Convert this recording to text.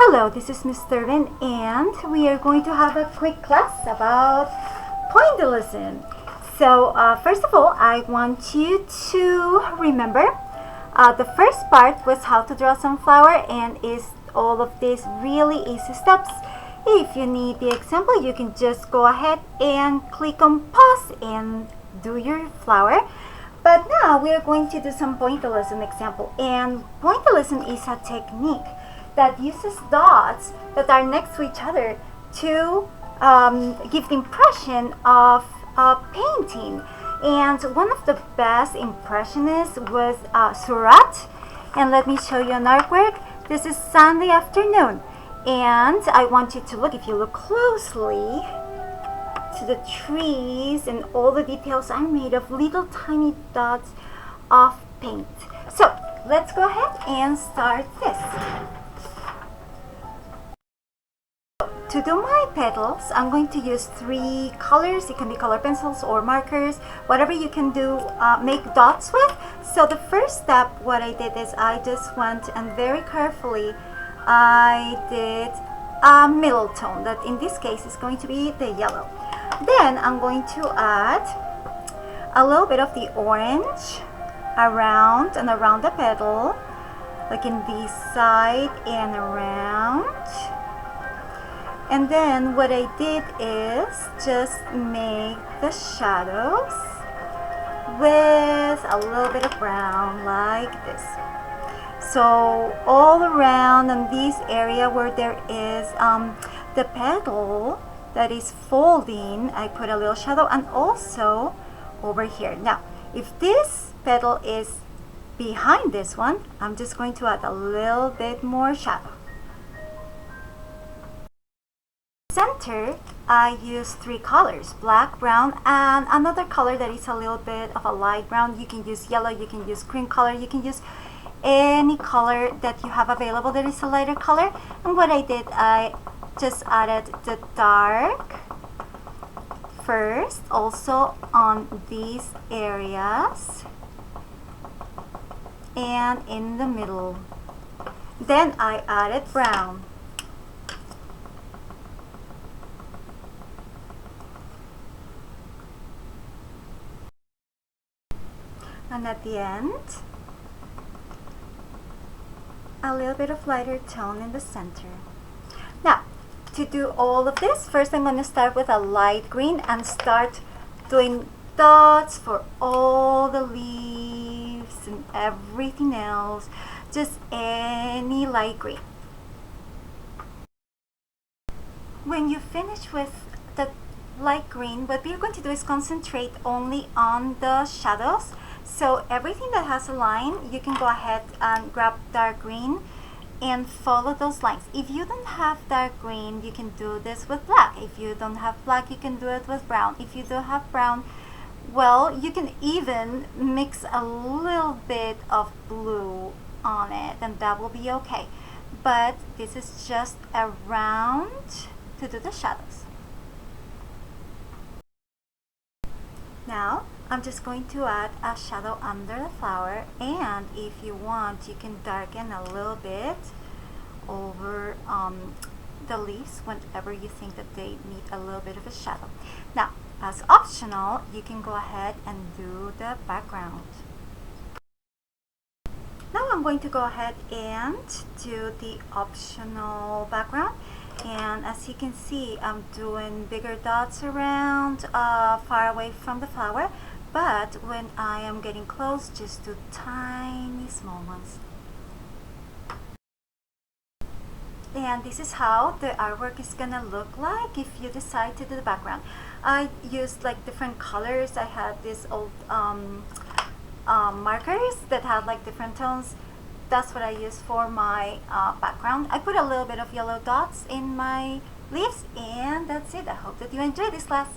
Hello, this is Miss Thurman, and we are going to have a quick class about pointillism. So first of all, I want you to remember the first part was how to draw sunflower, and is all of these really easy steps. If you need the example, you can just go ahead and click on pause and do your flower. But now we are going to do some pointillism example, and pointillism is a technique that uses dots that are next to each other to give the impression of a painting. And one of the best impressionists was Surat. And let me show you an artwork. This is Sunday afternoon, and I want you to look, if you look closely, to the trees, and all the details are made of little tiny dots of paint. So let's go ahead and start this. To do my petals, I'm going to use 3 colors. It can be color pencils or markers, whatever you can do, make dots with. So the first step, what I did is I just went and very carefully I did a middle tone that in this case is going to be the yellow. Then I'm going to add a little bit of the orange around and around the petal, like in this side and around. And then what I did is just make the shadows with a little bit of brown like this. So all around in this area where there is the petal that is folding, I put a little shadow, and also over here. Now, if this petal is behind this one, I'm just going to add a little bit more shadow. Center, I use 3 colors, black, brown, and another color that is a little bit of a light brown. You can use yellow, you can use cream color, you can use any color that you have available that is a lighter color. And what I did, I just added the dark first, also on these areas and in the middle. Then I added brown. And at the end, a little bit of lighter tone in the center. Now, to do all of this, first I'm going to start with a light green and start doing dots for all the leaves and everything else, just any light green. When you finish with the light green, what we're going to do is concentrate only on the shadows. So everything that has a line, you can go ahead and grab dark green and follow those lines. If you don't have dark green, you can do this with black. If you don't have black, you can do it with brown. If you don't have brown, well, you can even mix a little bit of blue on it, and that will be okay. But this is just around to do the shadows. Now, I'm just going to add a shadow under the flower, and if you want, you can darken a little bit over the leaves whenever you think that they need a little bit of a shadow. Now, as optional, you can go ahead and do the background. Now I'm going to go ahead and do the optional background. And as you can see, I'm doing bigger dots around, far away from the flower. But when I am getting close, just do tiny small ones. And this is how the artwork is gonna look like if you decide to do the background. I used like different colors. I had these old markers that had like different tones. That's what I use for my background. I put a little bit of yellow dots in my leaves, and that's it. I hope that you enjoyed this class.